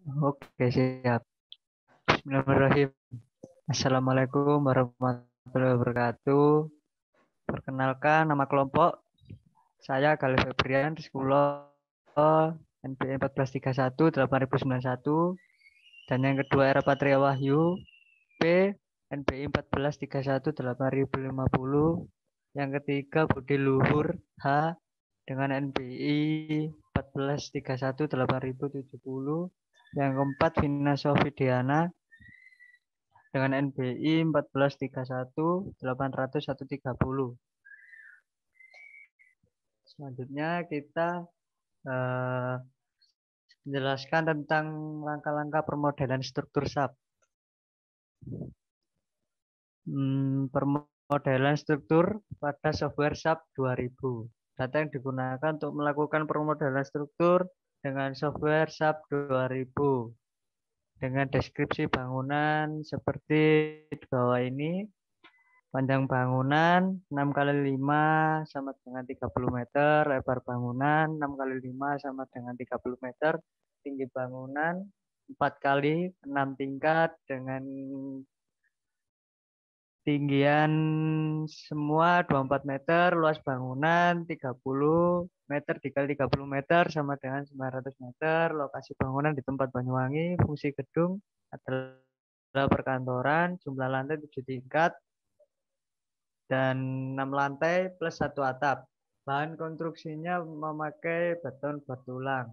Oke, siap. Bismillahirrahmanirrahim. Assalamualaikum warahmatullahi wabarakatuh. Perkenalkan nama kelompok. Saya Galih Febrian, Riskulo NPE 1431 8091. Dan yang kedua Era Patria Wahyu P NPI 1431 8050. Yang ketiga Budi Luhur H dengan NPI 1431 8070. Yang keempat Vina Sofidiana dengan NBI 1431 800 130. Selanjutnya kita menjelaskan tentang langkah-langkah permodelan struktur SAP. Permodelan struktur pada software SAP 2000. Data yang digunakan untuk melakukan permodelan struktur dengan software SAP 2000. Dengan deskripsi bangunan seperti di bawah ini. Panjang bangunan 6 kali 5 sama dengan 30 meter, lebar bangunan 6 kali 5 sama dengan 30 meter, tinggi bangunan 4 kali 6 tingkat dengan tinggian semua 24 meter, luas bangunan 30 meter dikali 30 meter sama dengan 900 meter, lokasi bangunan di tempat Banyuwangi, fungsi gedung adalah perkantoran, jumlah lantai 7 tingkat, dan 6 lantai plus 1 atap. Bahan konstruksinya memakai beton bertulang.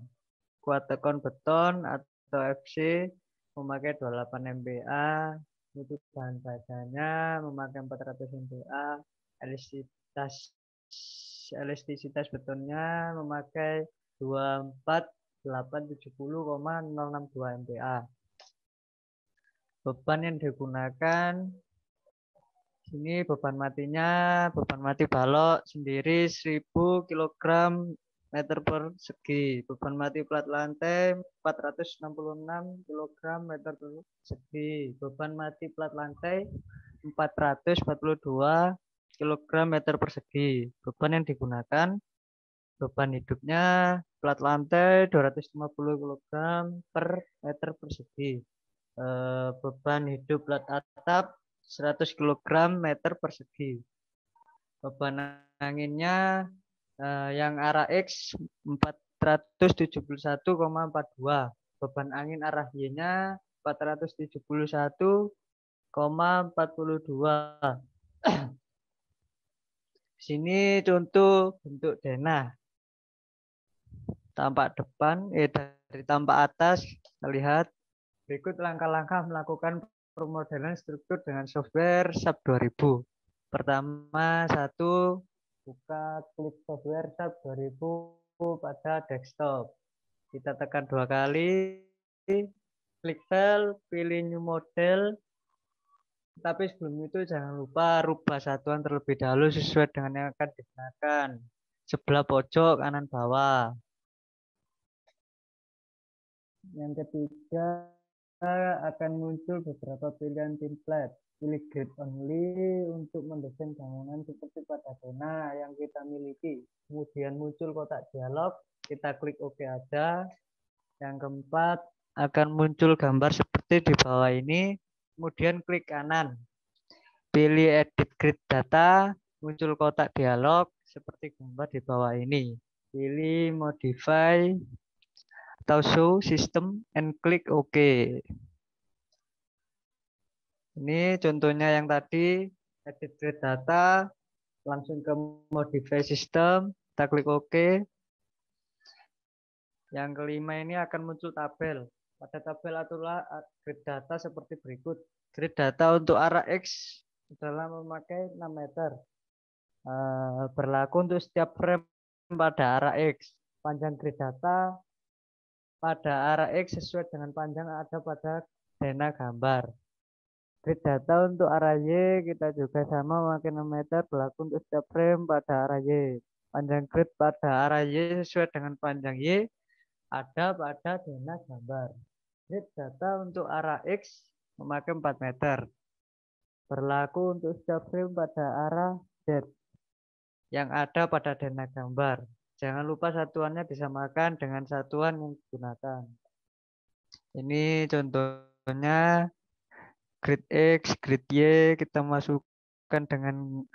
Kuat tekan beton atau FC memakai 28 MPa. Untuk bahan bacanya memakai 400 MPa. Elastisitas betonnya memakai 24870,062 MPa. Beban yang digunakan ini beban mati balok sendiri 1000 kg meter persegi. Beban mati plat lantai 466 kg meter persegi. Beban mati plat lantai 442 kg meter persegi. Beban yang digunakan, beban hidupnya plat lantai 250 kg per meter persegi. Beban hidup plat atap 100 kg meter persegi. Beban anginnya yang arah X 471,42. Beban angin arah Y-nya 471,42. Sini contoh bentuk denah. Tampak depan, dari tampak atas, kita lihat berikut langkah-langkah melakukan permodelan struktur dengan software SAP 2000. Pertama, satu, buka klik software SAP 2000 pada desktop. Kita tekan 2 kali, klik file, pilih new model. Tapi sebelum itu jangan lupa rubah satuan terlebih dahulu sesuai dengan yang akan digunakan. Sebelah pojok kanan bawah. Yang ketiga, akan muncul beberapa pilihan template. Pilih grid only untuk mendesain bangunan seperti pada zona yang kita miliki. Kemudian muncul kotak dialog, kita klik OK aja. Yang keempat, akan muncul gambar seperti di bawah ini. Kemudian klik kanan. Pilih edit grid data, muncul kotak dialog seperti gambar di bawah ini. Pilih modify atau show system and klik OK. Ini contohnya yang tadi, edit grid data, langsung ke modify system, kita klik OK. Yang kelima ini akan muncul tabel. Pada tabel atulah grid data seperti berikut. Grid data untuk arah X adalah memakai 6 meter. Berlaku untuk setiap frame pada arah X. Panjang grid data pada arah X sesuai dengan panjang ada pada denah gambar. Grid data untuk arah Y kita juga sama memakai 6 meter, berlaku untuk setiap frame pada arah Y. Panjang grid pada arah Y sesuai dengan panjang Y ada pada denah gambar. Grid data untuk arah X memakai 4 meter. Berlaku untuk setiap frame pada arah Z yang ada pada denah gambar. Jangan lupa satuannya disamakan dengan satuan yang digunakan. Ini contohnya grid X, grid Y kita masukkan dengan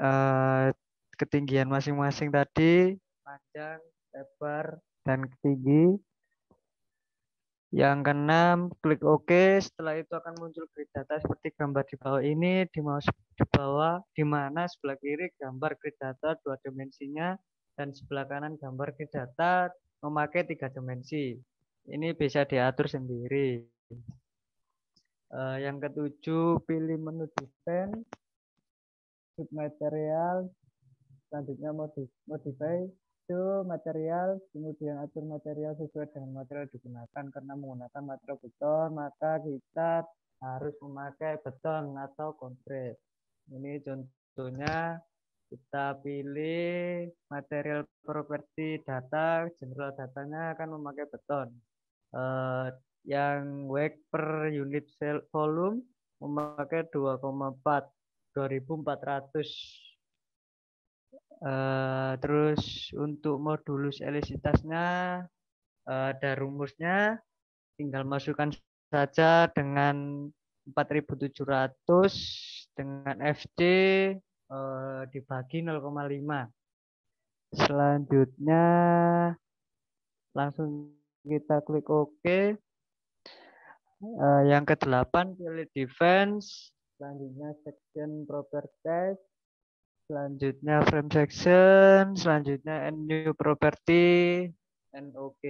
ketinggian masing-masing tadi, panjang, lebar, dan tinggi. Yang keenam, klik OK. Setelah itu akan muncul grid data seperti gambar di bawah ini, di mouse di bawah, di mana sebelah kiri gambar grid data 2 dimensinya, dan sebelah kanan gambar grid data memakai 3 dimensi. Ini bisa diatur sendiri. Yang ketujuh, pilih menu desain, submaterial, selanjutnya modify itu material, kemudian atur material sesuai dengan material digunakan. Karena menggunakan material beton, maka kita harus memakai beton atau konkrit. Ini contohnya, kita pilih material properti data, general datanya akan memakai beton. Yang weight per unit cell volume memakai 2,4 2400. Terus untuk modulus elastisitasnya ada rumusnya, tinggal masukkan saja dengan 4700 dengan FD dibagi 0,5. Selanjutnya langsung kita klik OK. Yang ke-8 pilih defense, selanjutnya section properties, selanjutnya frame section, selanjutnya add new property, and OK.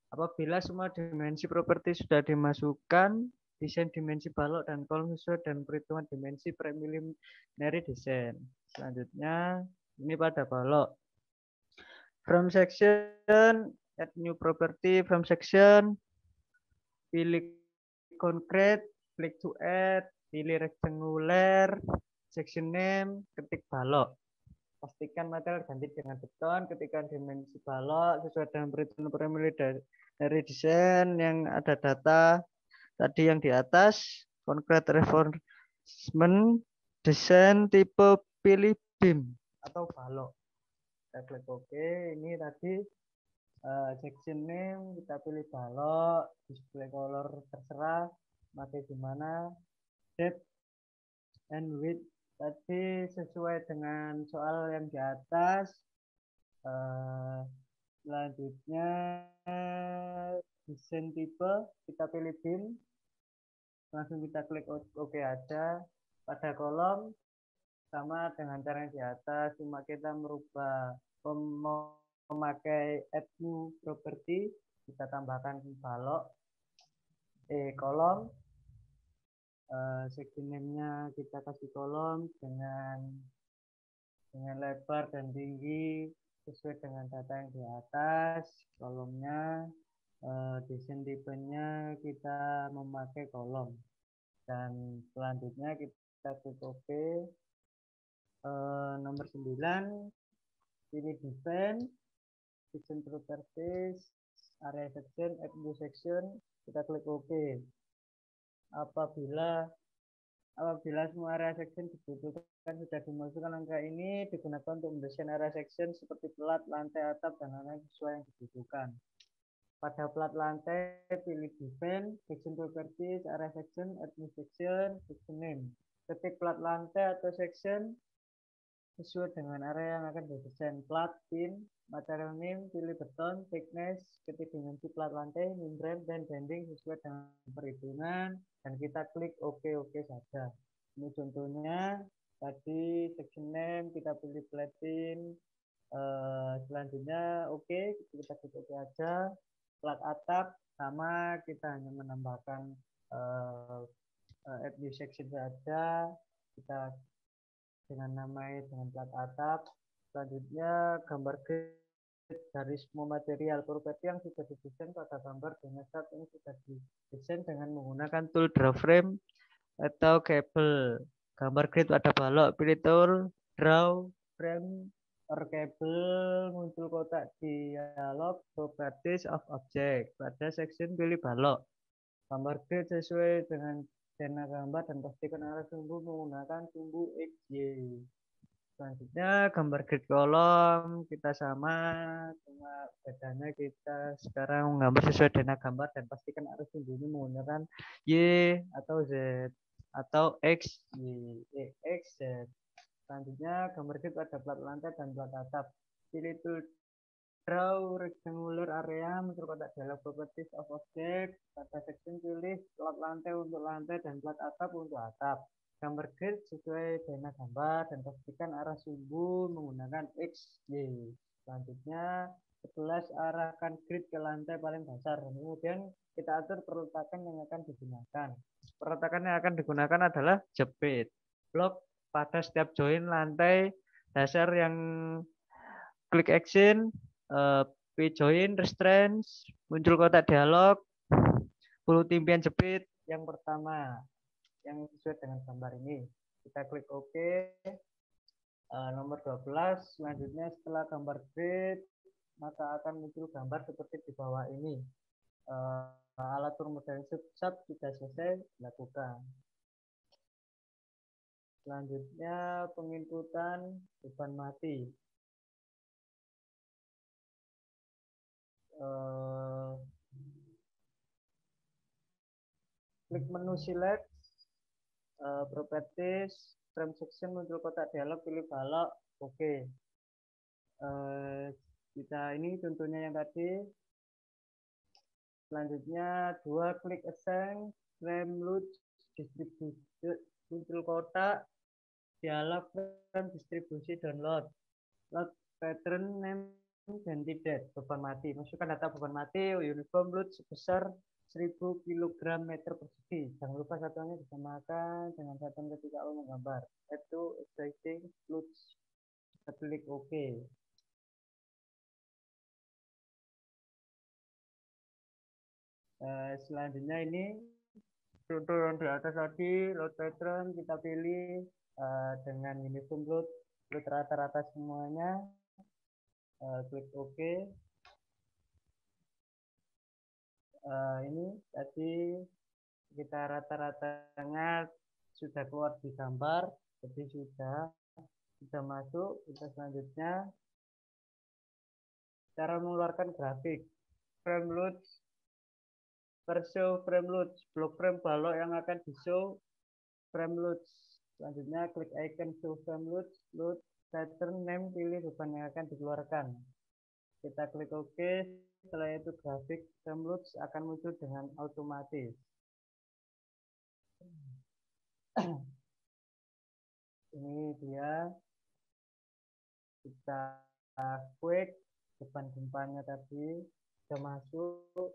Apabila semua dimensi properti sudah dimasukkan, desain dimensi balok dan kolom sesuai dan perhitungan dimensi preliminary design. Selanjutnya ini pada balok. Frame section, add new property, frame section, pilih concrete, klik to add, pilih rectangular, section name, ketik balok. Pastikan material ganti dengan beton, ketikkan dimensi balok sesuai dengan perhitungan preliminary dari desain yang ada data tadi yang di atas, concrete reinforcement, desain tipe pilih beam atau balok. Kita klik OK. Ini tadi section name kita pilih balok, display color terserah, pakai gimana, depth and width tadi sesuai dengan soal yang di atas. Selanjutnya desain tipe kita pilih beam, langsung kita klik OK aja. Pada kolom sama dengan cara yang di atas, cuma kita merubah memakai add new property, kita tambahkan balok kolom, section name-nya kita kasih kolom dengan lebar dan tinggi sesuai dengan data yang di atas. Kolomnya desain tipenya kita memakai kolom, dan selanjutnya kita klik OK. Nomor 9 pilih desain, section properties, area section, add new section, kita klik OK. Apabila semua area section dibutuhkan sudah dimasukkan angka ini, digunakan untuk mendesain area section seperti plat, lantai, atap, dan lain-lain sesuai yang dibutuhkan. Pada plat lantai, pilih design, section properties, area section, add new section, section name. Ketik plat lantai atau section sesuai dengan area yang akan didesain. Plat, pin, material name, pilih beton, thickness, ketik dimensi plat lantai, membrane, dan bending sesuai dengan perhitungan, dan kita klik OK saja. Ini contohnya tadi section name kita pilih platin. Selanjutnya OK, kita klik OK aja. Plat atap sama, kita hanya menambahkan add new section saja. Kita dengan plat atap. Selanjutnya gambar grid dari semua material properti yang sudah didesain pada gambar dengan saat ini sudah didesain dengan menggunakan tool draw frame atau kabel. Gambar grid pada balok, pilih tool draw frame or kabel, muncul kotak dialog properties of object. Pada section pilih balok. Gambar grid sesuai dengan zona gambar dan pastikan arah sumbu menggunakan sumbu XY. Selanjutnya gambar grid kolom kita sama, cuma bedanya kita sekarang menggambar sesuai dengan gambar dan pastikan arus sumbunya menggunakan Y atau Z atau X, Y, X, Z. Selanjutnya gambar grid pada plat lantai dan plat atap. Pilih tool draw rectangular area, muncul kotak dialog properties of object. Pada section pilih plat lantai untuk lantai dan plat atap untuk atap. Gambar grid sesuai dengan gambar dan pastikan arah sumbu menggunakan X, Y. Selanjutnya 11 arahkan grid ke lantai paling dasar. Kemudian kita atur perletakan yang akan digunakan. Perletakan yang akan digunakan adalah jepit. Blok pada setiap join lantai dasar yang klik action, join, restraints, muncul kotak dialog, bulu timpian jepit yang pertama yang sesuai dengan gambar ini. Kita klik OK. Nomor 12, selanjutnya setelah gambar grid, maka akan muncul gambar seperti di bawah ini. Alat permudahan sub sudah selesai dilakukan. Selanjutnya penginputan beban mati. Klik menu select, properties, frame section, muncul kotak dialog, pilih balok, oke. Kita ini contohnya yang tadi. Selanjutnya 2 klik assign, frame load, distribusi, muncul kotak dialog, frame distribusi download, load pattern name ganti date, beban mati. Masukkan data beban mati, uniform load sebesar 1000 kg meter persegi. Jangan lupa satuannya disamakan dengan satuan ketika awal menggambar. Itu existing load. Klik OK. Selanjutnya ini contoh yang di atas tadi, load pattern kita pilih dengan uniform load rata-rata semuanya. Klik OK. Ini tadi kita rata-ratanya sudah keluar di gambar, jadi sudah masuk. Kita selanjutnya cara mengeluarkan grafik. Frame load per show frame load, blok frame balok yang akan di show frame load. Selanjutnya klik icon show frame load, load pattern name, pilih beban yang akan dikeluarkan. Kita klik OK. Setelah itu grafik frame load akan muncul dengan otomatis. Ini dia, kita quick beban gempanya tadi sudah masuk.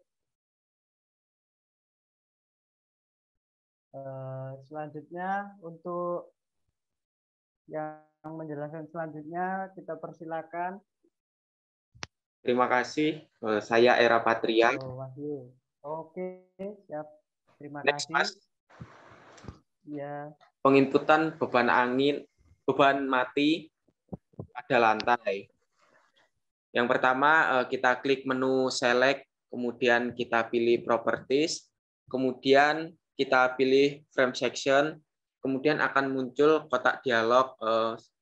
Selanjutnya untuk yang menjelaskan selanjutnya kita persilakan. Terima kasih. Saya Era Patria. Wahyu. Oke, siap. Terima Next, kasih. Mas. Ya. Penginputan beban mati pada lantai. Yang pertama kita klik menu select, kemudian kita pilih properties, kemudian kita pilih frame section, kemudian akan muncul kotak dialog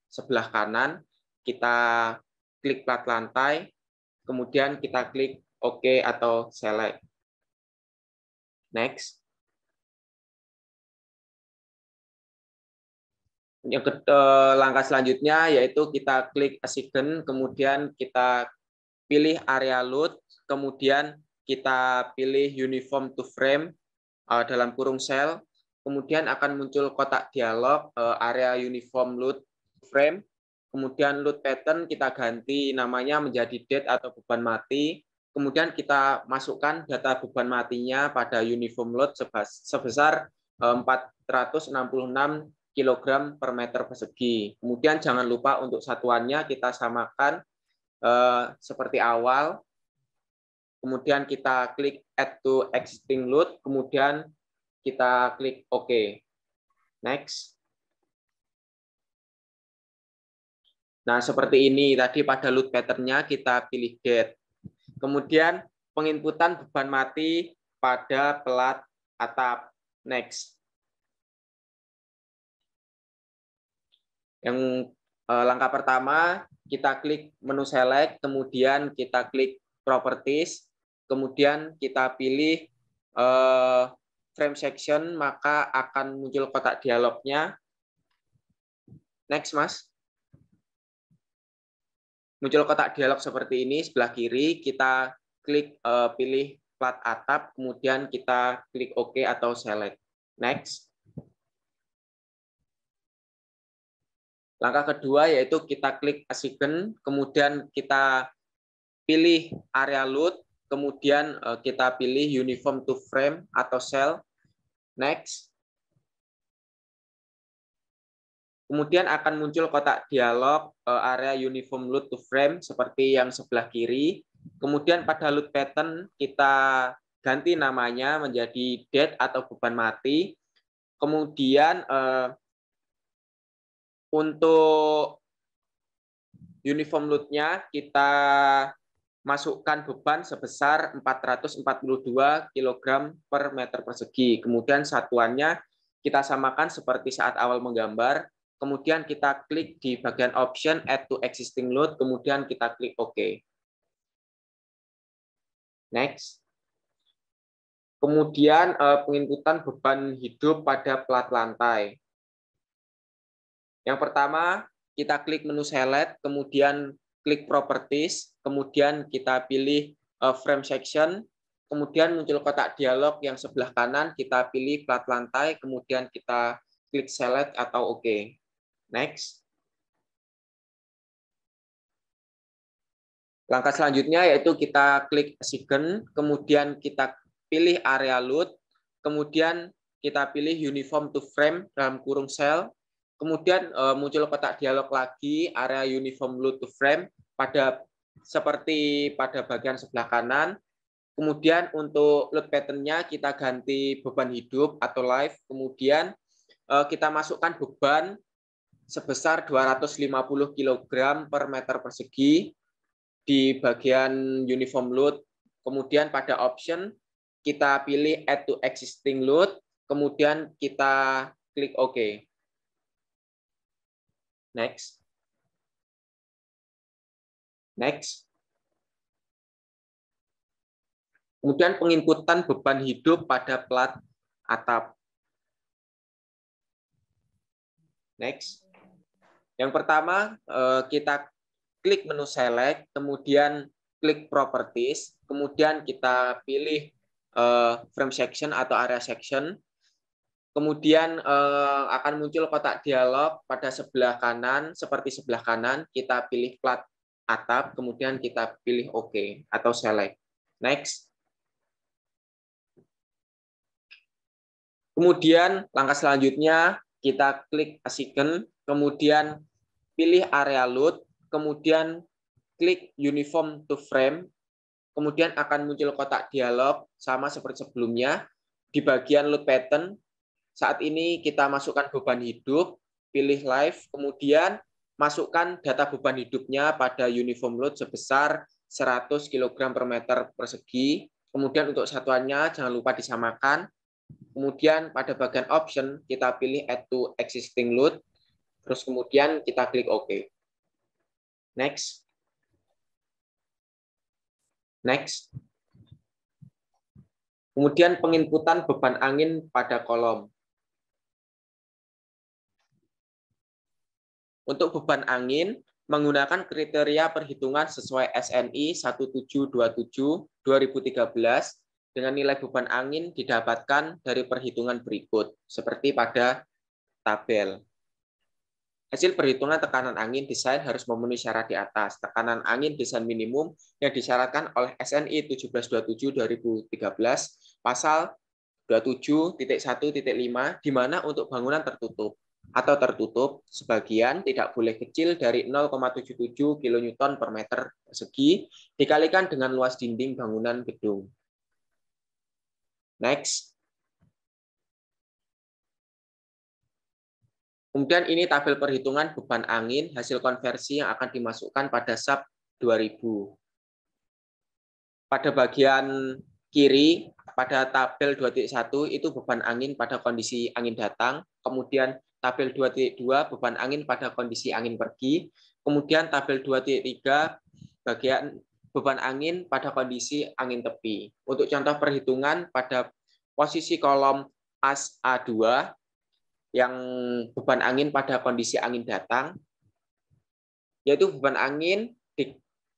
sebelah kanan. Kita klik plat lantai, kemudian kita klik OK atau select. Next. Langkah selanjutnya yaitu kita klik assign, kemudian kita pilih area load, kemudian kita pilih uniform to frame dalam kurung cell, kemudian akan muncul kotak dialog area uniform load frame, kemudian load pattern kita ganti namanya menjadi date atau beban mati, kemudian kita masukkan data beban matinya pada uniform load sebesar 466 kg per meter persegi. Kemudian jangan lupa untuk satuannya kita samakan seperti awal. Kemudian kita klik add to existing load, kemudian kita klik OK. Next. Nah, seperti ini tadi pada load pattern-nya kita pilih date. Kemudian penginputan beban mati pada plat atap. Next. Yang Langkah pertama, kita klik menu select, kemudian kita klik properties, kemudian kita pilih frame section, maka akan muncul kotak dialognya. Next, Mas. Muncul kotak dialog seperti ini, sebelah kiri, kita klik pilih plat atap, kemudian kita klik OK atau select. Next. Langkah kedua yaitu kita klik assign, kemudian kita pilih area load, kemudian kita pilih uniform to frame atau cell. Next. Kemudian akan muncul kotak dialog area uniform load to frame seperti yang sebelah kiri. Kemudian pada load pattern kita ganti namanya menjadi dead atau beban mati. Kemudian untuk uniform load-nya kita masukkan beban sebesar 442 kg per meter persegi. Kemudian satuannya kita samakan seperti saat awal menggambar. Kemudian kita klik di bagian option add to existing load, kemudian kita klik OK. Next. Kemudian penginputan beban hidup pada plat lantai. Yang pertama, kita klik menu select, kemudian klik properties, kemudian kita pilih frame section, kemudian muncul kotak dialog yang sebelah kanan, kita pilih plat lantai, kemudian kita klik select atau OK. Next. Langkah selanjutnya yaitu kita klik assign, kemudian kita pilih area load, kemudian kita pilih uniform to frame dalam kurung cell. Kemudian muncul kotak dialog lagi, area uniform load to frame seperti pada bagian sebelah kanan. Kemudian untuk load pattern-nya kita ganti beban hidup atau live. Kemudian kita masukkan beban sebesar 250 kg per meter persegi di bagian uniform load. Kemudian pada option kita pilih add to existing load. Kemudian kita klik OK. Next. Next. Kemudian penginputan beban hidup pada plat atap. Next. Yang pertama, kita klik menu select, kemudian klik properties, kemudian kita pilih frame section atau area section. Kemudian akan muncul kotak dialog pada sebelah kanan, seperti sebelah kanan, kita pilih plat atap, kemudian kita pilih OK atau select. Next. Kemudian langkah selanjutnya kita klik assign, kemudian pilih area load, kemudian klik uniform to frame, kemudian akan muncul kotak dialog sama seperti sebelumnya. Di bagian load pattern, saat ini kita masukkan beban hidup, pilih live, kemudian masukkan data beban hidupnya pada uniform load sebesar 100 kg per meter persegi. Kemudian untuk satuannya jangan lupa disamakan. Kemudian pada bagian option kita pilih add to existing load, terus kemudian kita klik OK. Next. Next. Kemudian penginputan beban angin pada kolom. Untuk beban angin, menggunakan kriteria perhitungan sesuai SNI 1727/2013 dengan nilai beban angin didapatkan dari perhitungan berikut, seperti pada tabel. Hasil perhitungan tekanan angin desain harus memenuhi syarat di atas. Tekanan angin desain minimum yang disyaratkan oleh SNI 1727/2013, pasal 27.1.5, di mana untuk bangunan tertutup atau tertutup sebagian tidak boleh kecil dari 0,77 kN per meter persegi dikalikan dengan luas dinding bangunan gedung. Next. Kemudian ini tabel perhitungan beban angin hasil konversi yang akan dimasukkan pada SAP 2000. Pada bagian kiri, pada tabel 2.1 itu beban angin pada kondisi angin datang, kemudian tabel 2.2 beban angin pada kondisi angin pergi. Kemudian tabel 2.3 bagian beban angin pada kondisi angin tepi. Untuk contoh perhitungan pada posisi kolom AS A2 yang beban angin pada kondisi angin datang, yaitu beban angin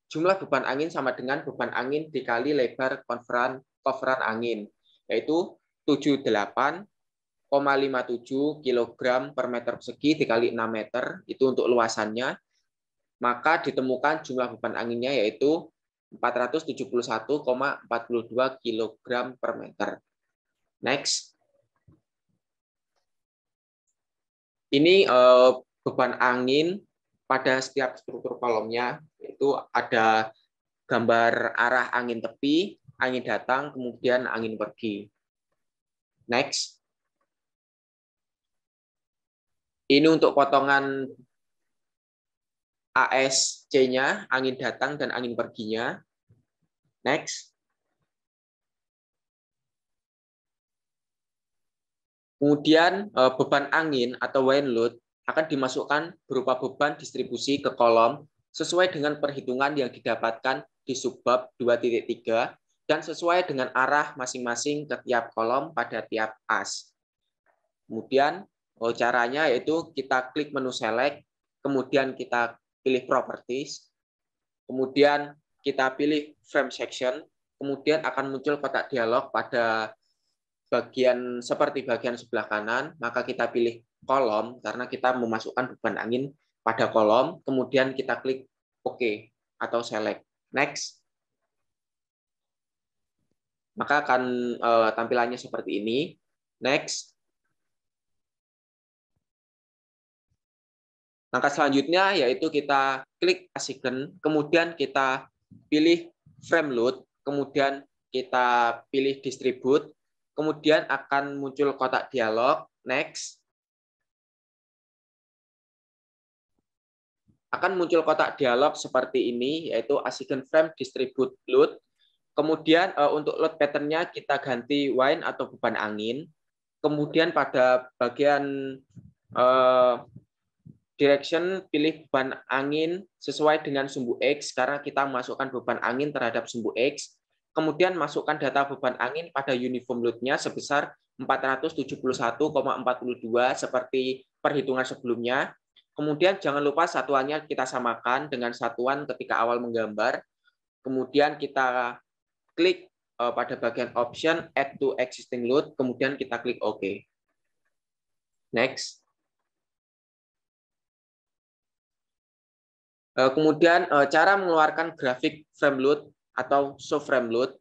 jumlah beban angin sama dengan beban angin dikali lebar coveran angin, yaitu 78,57 kg per meter persegi dikali 6 meter, itu untuk luasannya. Maka ditemukan jumlah beban anginnya yaitu 471,42 kg per meter. Next. Ini beban angin pada setiap struktur kolomnya, itu ada gambar arah angin tepi, angin datang, kemudian angin pergi. Next. Ini untuk potongan ASC-nya, angin datang dan angin perginya. Next. Kemudian beban angin atau wind load akan dimasukkan berupa beban distribusi ke kolom sesuai dengan perhitungan yang didapatkan di subbab 2.3 dan sesuai dengan arah masing-masing ke tiap kolom pada tiap as. Kemudian caranya yaitu kita klik menu select, kemudian kita pilih properties, kemudian kita pilih frame section, kemudian akan muncul kotak dialog pada bagian seperti bagian sebelah kanan, maka kita pilih kolom karena kita memasukkan beban angin pada kolom, kemudian kita klik OK atau select. Next. Maka akan tampilannya seperti ini. Next. Langkah selanjutnya yaitu kita klik assign, kemudian kita pilih frame load, kemudian kita pilih distribute, kemudian akan muncul kotak dialog. Next. Akan muncul kotak dialog seperti ini, yaitu assign frame distribute load. Kemudian untuk load pattern-nya kita ganti wind atau beban angin. Kemudian pada bagian direction pilih beban angin sesuai dengan sumbu X karena kita masukkan beban angin terhadap sumbu X. Kemudian masukkan data beban angin pada uniform load-nya sebesar 471,42 seperti perhitungan sebelumnya. Kemudian jangan lupa satuannya kita samakan dengan satuan ketika awal menggambar. Kemudian kita klik pada bagian option add to existing load, kemudian kita klik OK. Next. Kemudian cara mengeluarkan grafik frame load atau show frame load.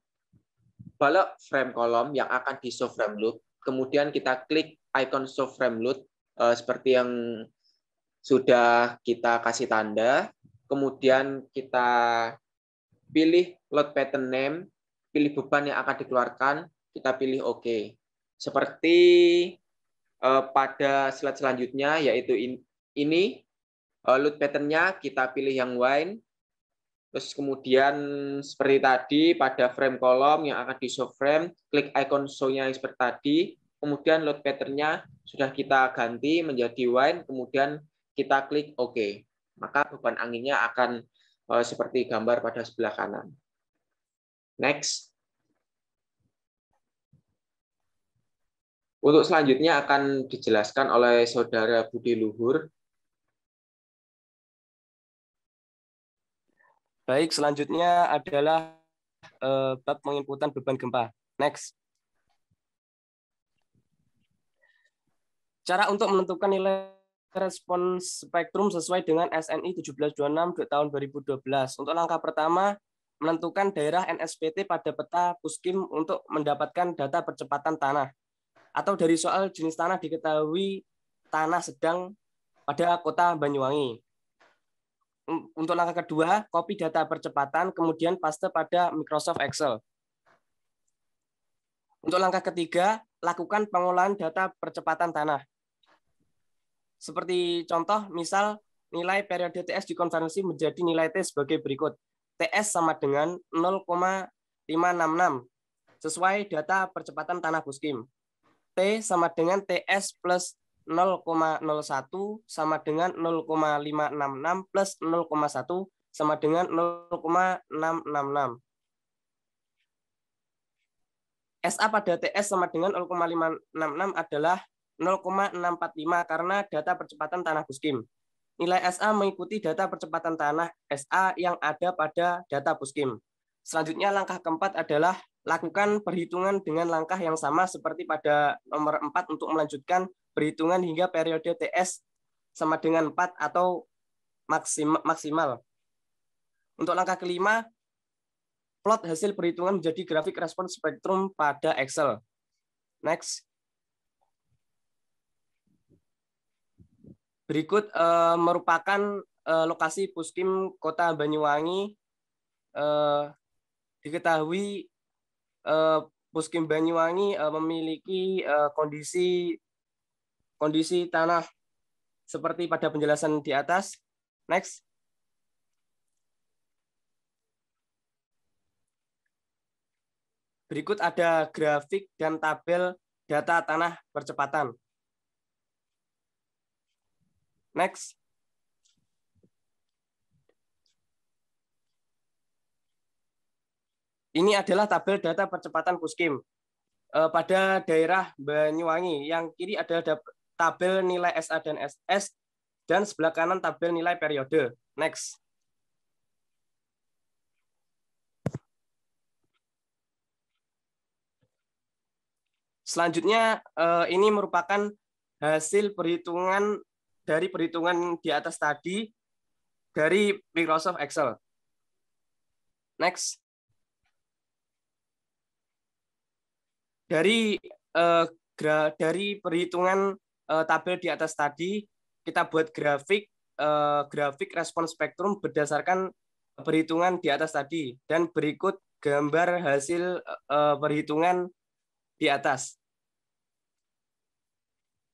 Balok frame kolom yang akan di show frame load. Kemudian kita klik icon show frame load seperti yang sudah kita kasih tanda. Kemudian kita pilih load pattern name, pilih beban yang akan dikeluarkan, kita pilih OK. Seperti pada slide selanjutnya, yaitu ini, load pattern-nya kita pilih yang wind, terus kemudian seperti tadi pada frame kolom yang akan di show frame, klik icon show-nya seperti tadi, kemudian load pattern-nya sudah kita ganti menjadi wind, kemudian kita klik OK. Maka beban anginnya akan seperti gambar pada sebelah kanan. Next. Untuk selanjutnya akan dijelaskan oleh Saudara Budi Luhur. Baik, selanjutnya adalah bab penginputan beban gempa. Next. Cara untuk menentukan nilai respons spektrum sesuai dengan SNI 1726 tahun 2012. Untuk langkah pertama, menentukan daerah NSPT pada peta Puskim untuk mendapatkan data percepatan tanah. Atau dari soal jenis tanah diketahui tanah sedang pada kota Banyuwangi. Untuk langkah kedua, copy data percepatan, kemudian paste pada Microsoft Excel. Untuk langkah ketiga, lakukan pengolahan data percepatan tanah. Seperti contoh, misal nilai periode TS dikonversi menjadi nilai T sebagai berikut. TS sama dengan 0,566 sesuai data percepatan tanah Puskim. T sama dengan TS plus 0,01 sama dengan 0,566 plus 0,1 sama dengan 0,666. SA pada TS sama dengan 0,566 adalah 0,645 karena data percepatan tanah Puskim. Nilai SA mengikuti data percepatan tanah SA yang ada pada data Puskim. Selanjutnya langkah keempat adalah lakukan perhitungan dengan langkah yang sama seperti pada nomor 4 untuk melanjutkan perhitungan hingga periode TS sama dengan 4 atau maksimal. Untuk langkah kelima, plot hasil perhitungan menjadi grafik respons spektrum pada Excel. Next. Berikut merupakan lokasi Puskim Kota Banyuwangi. Diketahui Puskim Banyuwangi memiliki kondisi tanah seperti pada penjelasan di atas. Next. Berikut ada grafik dan tabel data tanah percepatan. Next. Ini adalah tabel data percepatan Puskim pada daerah Banyuwangi. Yang kiri adalah tabel nilai SA dan SS, dan sebelah kanan tabel nilai periode. Next. Selanjutnya, ini merupakan hasil perhitungan dari perhitungan di atas tadi dari Microsoft Excel. Next. Dari perhitungan tabel di atas tadi, kita buat grafik respons spektrum berdasarkan perhitungan di atas tadi, dan berikut gambar hasil perhitungan di atas.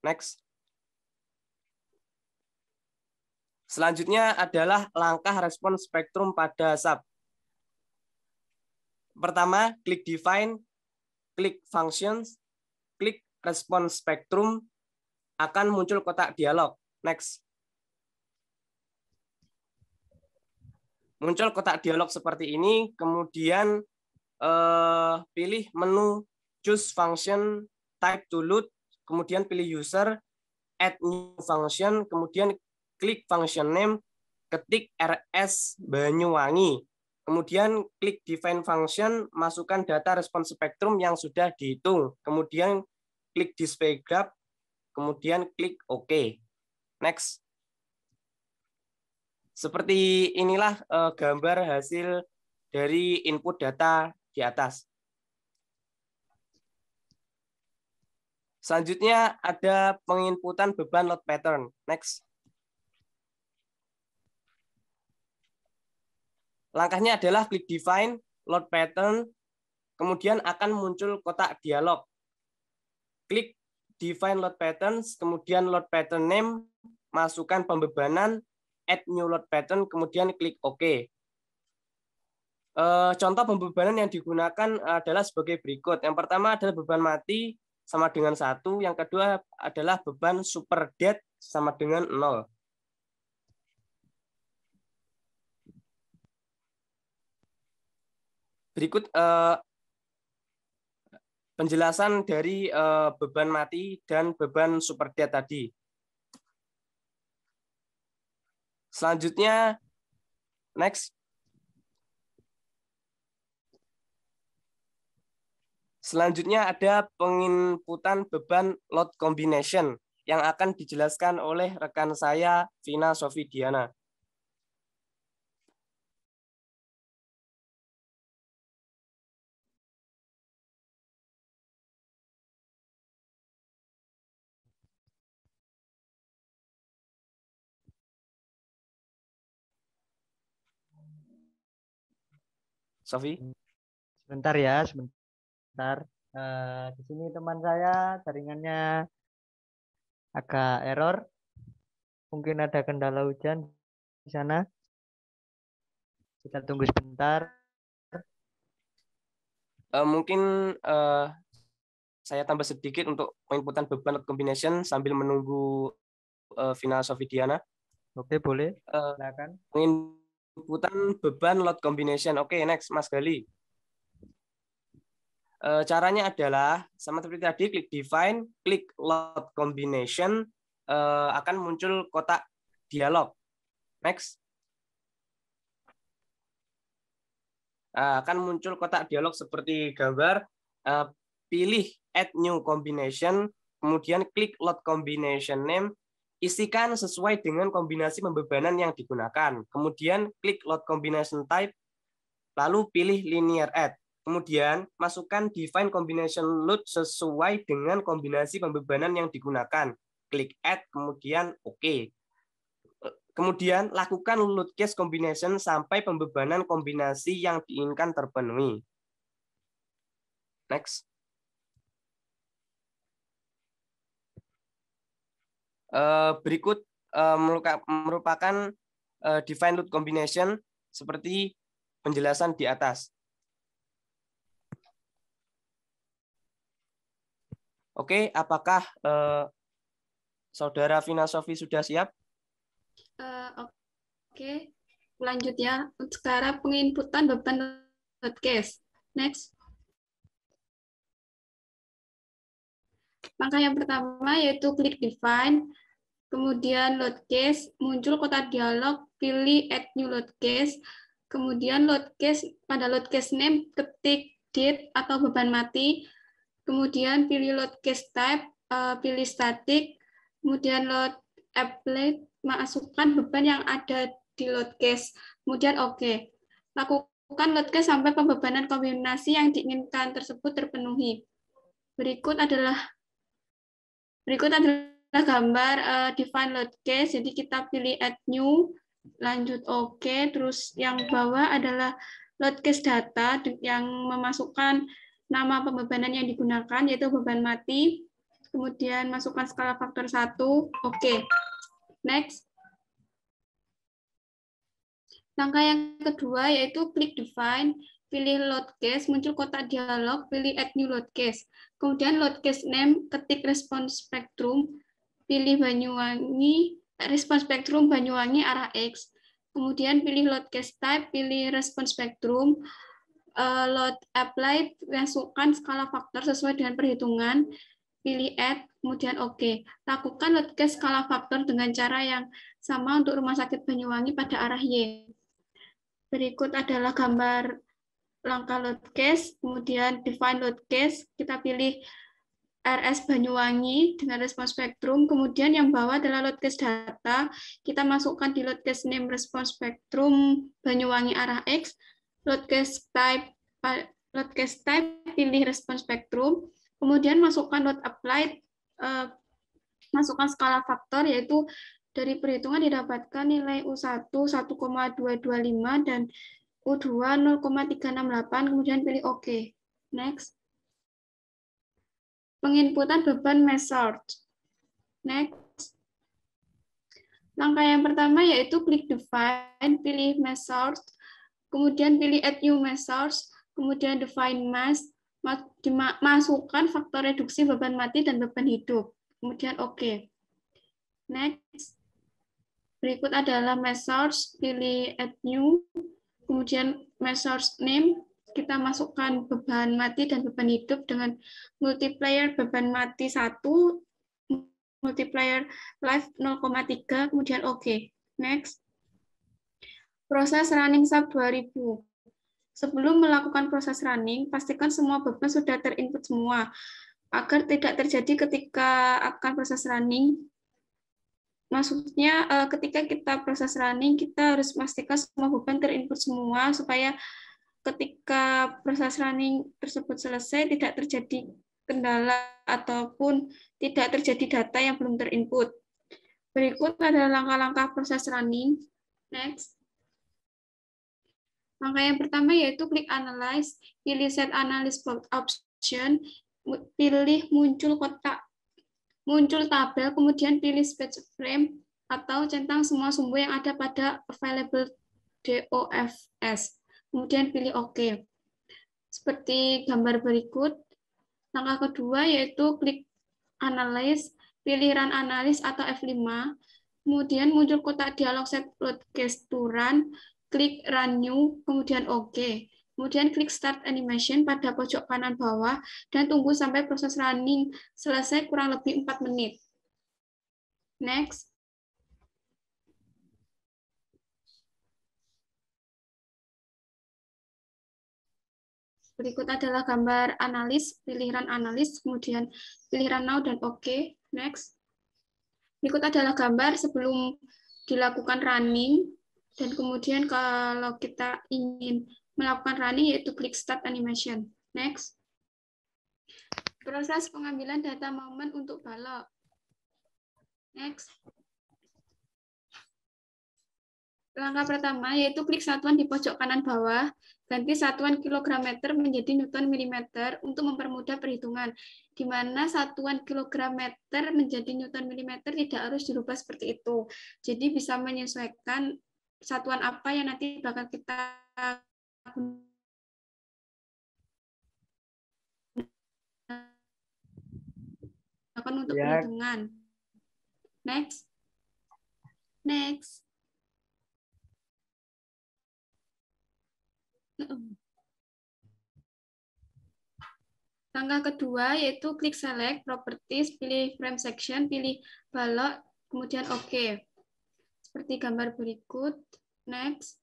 Next. Selanjutnya adalah langkah respons spektrum pada SAP. Pertama, klik define, klik functions, klik respons spektrum, akan muncul kotak dialog. Next. Muncul kotak dialog seperti ini, kemudian pilih menu choose function, type to load, kemudian pilih user, add new function, kemudian klik function name, ketik RS Banyuwangi, kemudian klik define function, masukkan data respons spektrum yang sudah dihitung, kemudian klik display graph, kemudian klik OK. Next. Seperti inilah gambar hasil dari input data di atas. Selanjutnya ada penginputan beban load pattern. Next. Langkahnya adalah klik define load pattern, kemudian akan muncul kotak dialog. Klik define load patterns, kemudian load pattern name, masukkan pembebanan, add new load pattern, kemudian klik OK. Contoh pembebanan yang digunakan adalah sebagai berikut. Yang pertama adalah beban mati sama dengan 1. Yang kedua adalah beban super dead sama dengan 0. Berikut penjelasan dari beban mati dan beban super dead tadi. Selanjutnya, next. Selanjutnya ada penginputan beban load combination yang akan dijelaskan oleh rekan saya, Vina Sofidiana. Sofi? Sebentar ya, sebentar. Di sini teman saya jaringannya agak error. Mungkin ada kendala hujan di sana. Kita tunggu sebentar. Mungkin saya tambah sedikit untuk penginputan beban load combination sambil menunggu Vina Sofidiana. Oke, boleh. Silakan. Penginputan beban load combination. Oke, next Mas Gali. Caranya adalah sama seperti tadi, klik define, klik load combination, akan muncul kotak dialog. Next. Akan muncul kotak dialog seperti gambar, pilih add new combination, kemudian klik load combination name, isikan sesuai dengan kombinasi pembebanan yang digunakan. Kemudian klik load combination type, lalu pilih linear add. Kemudian masukkan define combination load sesuai dengan kombinasi pembebanan yang digunakan. Klik add, kemudian OK. Kemudian lakukan load case combination sampai pembebanan kombinasi yang diinginkan terpenuhi. Next. Berikut merupakan define load combination seperti penjelasan di atas. Oke, apakah Saudara Vina Sofi sudah siap? Oke, lanjut ya. Sekarang penginputan beban load case. Next. Langkah yang pertama yaitu klik define, kemudian load case, muncul kotak dialog, pilih add new load case, kemudian load case, pada load case name ketik date atau beban mati, kemudian pilih load case type, pilih static, kemudian load apply, masukkan beban yang ada di load case, kemudian OK. Lakukan load case sampai pembebanan kombinasi yang diinginkan tersebut terpenuhi. Berikut adalah gambar define load case. Jadi kita pilih add new, lanjut OK, terus yang bawah adalah load case data yang memasukkan nama pembebanan yang digunakan, yaitu beban mati, kemudian masukkan skala faktor 1, OK. Next. Langkah yang kedua yaitu klik define, pilih load case, muncul kotak dialog, pilih add new load case. Kemudian load case name, ketik response spectrum, pilih Banyuwangi, response spectrum Banyuwangi arah X. Kemudian pilih load case type, pilih response spectrum, load apply, masukkan skala faktor sesuai dengan perhitungan, pilih add, kemudian OK. Lakukan load case skala faktor dengan cara yang sama untuk Rumah Sakit Banyuwangi pada arah Y. Berikut adalah gambar langkah load case, kemudian define load case, kita pilih RS Banyuwangi dengan respons spektrum, kemudian yang bawah adalah load case data, kita masukkan di load case name respons spektrum Banyuwangi arah X, load case type pilih respons spektrum, kemudian masukkan load applied, masukkan skala faktor, yaitu dari perhitungan didapatkan nilai U1 1,225 dan U2 0,368, kemudian pilih OK. Next. Penginputan beban measured. Next. Langkah yang pertama yaitu klik define, pilih measured, kemudian pilih add new measures, kemudian define mass, masukkan faktor reduksi beban mati dan beban hidup, kemudian OK. Next. Berikut adalah measures, pilih add new, kemudian measures name, kita masukkan beban mati dan beban hidup dengan multiplier beban mati 1, multiplier life 0,3, kemudian OK. Next. Proses running SAP 2000. Sebelum melakukan proses running, pastikan semua beban sudah terinput semua, agar tidak terjadi ketika akan proses running. Maksudnya ketika kita proses running, kita harus memastikan semua beban terinput semua, supaya ketika proses running tersebut selesai, tidak terjadi kendala ataupun tidak terjadi data yang belum terinput. Berikut adalah langkah-langkah proses running. Next. Langkah yang pertama yaitu klik Analyze, pilih Set Analysis Option, pilih muncul tabel, kemudian pilih Space Frame atau centang semua sumbu yang ada pada Available DOFS. Kemudian pilih OK. Seperti gambar berikut, Langkah kedua yaitu klik Analyze, pilih Run Analysis atau F5. Kemudian muncul kotak dialog Set Load Case to Run, klik Run New, kemudian OK. Kemudian klik Start Animation pada pojok kanan bawah dan tunggu sampai proses running selesai kurang lebih 4 menit. Next. Berikut adalah gambar analis, pilih Run Analis, kemudian pilih Run Now dan OK. Next. Berikut adalah gambar sebelum dilakukan running, dan kemudian kalau kita ingin melakukan running yaitu klik Start Animation. Next. Proses pengambilan data momen untuk balok. Next. Langkah pertama yaitu klik satuan di pojok kanan bawah, ganti satuan kilogram meter menjadi Newton milimeter untuk mempermudah perhitungan, di mana satuan kilogram meter menjadi Newton milimeter tidak harus dirubah seperti itu. Jadi bisa menyesuaikan satuan apa yang nanti bakal kita gunakan untuk perhitungan. Next. Next. Langkah kedua yaitu klik Select, Properties, pilih Frame Section, pilih balok, kemudian OK. Seperti gambar berikut. Next.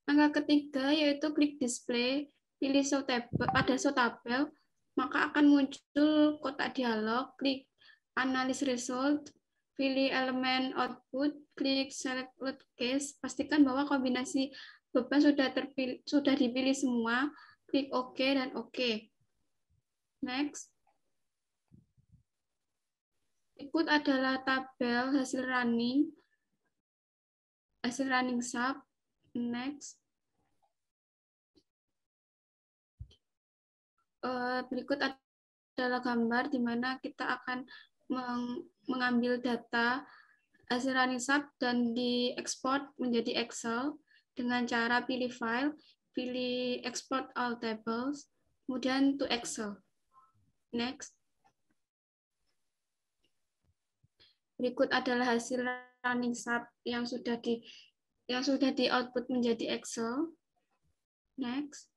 Langkah ketiga yaitu klik Display, pilih Show Table, pada Show Tabel, maka akan muncul kotak dialog, klik Analyze Result, pilih elemen output, klik Select Load Case, pastikan bahwa kombinasi beban sudah dipilih semua, klik OK dan OK. Next. Berikut adalah tabel hasil running sub. Next. Berikut adalah gambar di mana kita akan mengambil data hasil running sub dan diekspor menjadi Excel dengan cara pilih file, pilih export all tables, kemudian to Excel. Next. Berikut adalah hasil running sub yang sudah di output menjadi Excel. Next.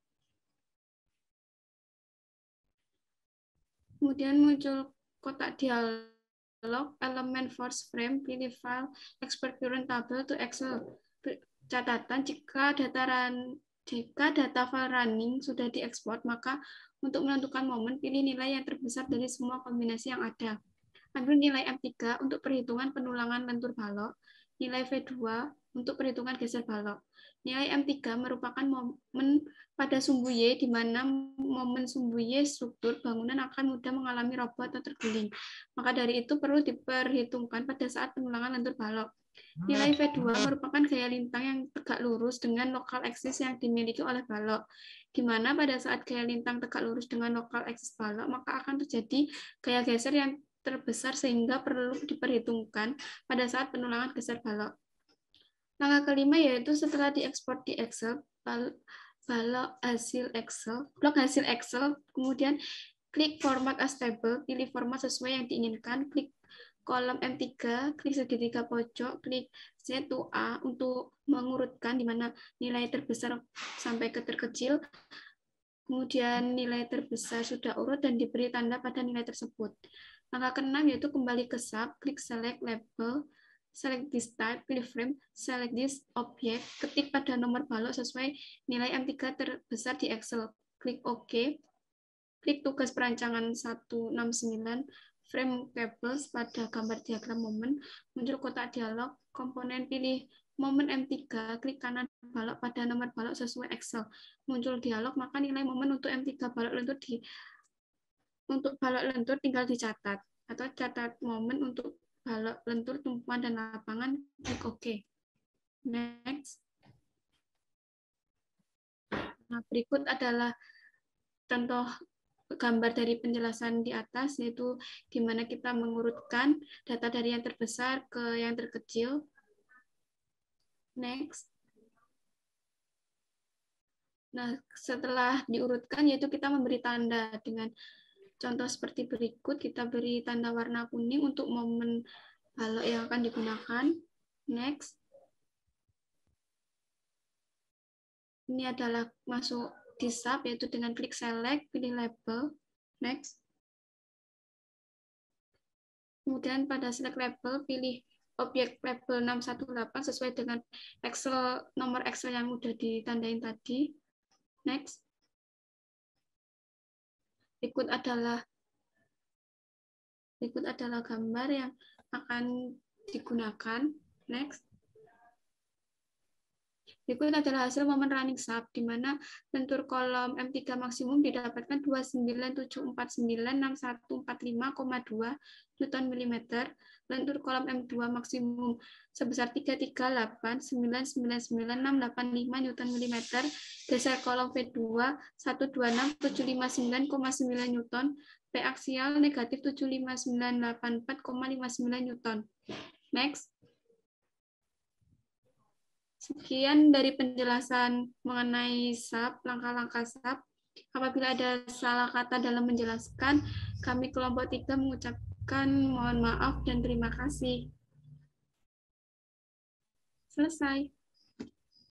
Kemudian muncul kotak dialog, elemen force frame, pilih file, export current table to Excel. Catatan, jika data file running sudah diekspor, maka untuk menentukan momen, pilih nilai yang terbesar dari semua kombinasi yang ada. Ambil nilai M3 untuk perhitungan penulangan lentur balok, nilai V2 untuk perhitungan geser balok. Nilai M3 merupakan momen pada sumbu Y, di mana momen sumbu Y struktur bangunan akan mudah mengalami roboh atau terguling. Maka dari itu perlu diperhitungkan pada saat penulangan lentur balok. Nilai V2 merupakan gaya lintang yang tegak lurus dengan lokal axis yang dimiliki oleh balok, di mana pada saat gaya lintang tegak lurus dengan lokal axis balok, maka akan terjadi gaya geser yang terbesar sehingga perlu diperhitungkan pada saat penulangan geser balok. Langkah kelima yaitu setelah diekspor di Excel, blok hasil Excel, kemudian klik Format as Table, pilih format sesuai yang diinginkan, klik kolom M3, klik segitiga pojok, klik Z to A untuk mengurutkan di mana nilai terbesar sampai ke terkecil. Kemudian nilai terbesar sudah urut dan diberi tanda pada nilai tersebut. Langkah keenam yaitu kembali ke sub, klik Select Label, select this type, pilih frame, select this object, ketik pada nomor balok sesuai nilai M3 terbesar di Excel. Klik OK. Klik tugas perancangan 169, frame tables pada gambar diagram momen, muncul kotak dialog, komponen pilih momen M3, klik kanan balok pada nomor balok sesuai Excel. Muncul dialog, maka nilai momen untuk M3 balok lentur untuk balok lentur tinggal dicatat, atau catat momen untuk balok lentur tumpuan dan lapangan, klik OK. Next. Nah, berikut adalah contoh gambar dari penjelasan di atas, yaitu di mana kita mengurutkan data dari yang terbesar ke yang terkecil. Next. Nah, setelah diurutkan, yaitu kita memberi tanda dengan contoh seperti berikut. Kita beri tanda warna kuning untuk momen balok yang akan digunakan. Next. Ini adalah masuk di sub, yaitu dengan klik select, pilih label. Next. Kemudian pada select label, pilih objek label 618 sesuai dengan nomor Excel yang udah ditandain tadi. Next. Berikut adalah gambar yang akan digunakan. Next. Berikut adalah hasil momen running sub, di mana lentur kolom M3 maksimum didapatkan 29.749.6145,2 Newton mm. Lentur kolom M2 maksimum sebesar 338.999.685 Newton mm. Geser kolom V2 126.759,9 Newton. P aksial negatif 75984,59 Newton. Next. Sekian dari penjelasan mengenai SAP, langkah-langkah SAP. Apabila ada salah kata dalam menjelaskan, kami kelompok 3 mengucapkan mohon maaf dan terima kasih. Selesai.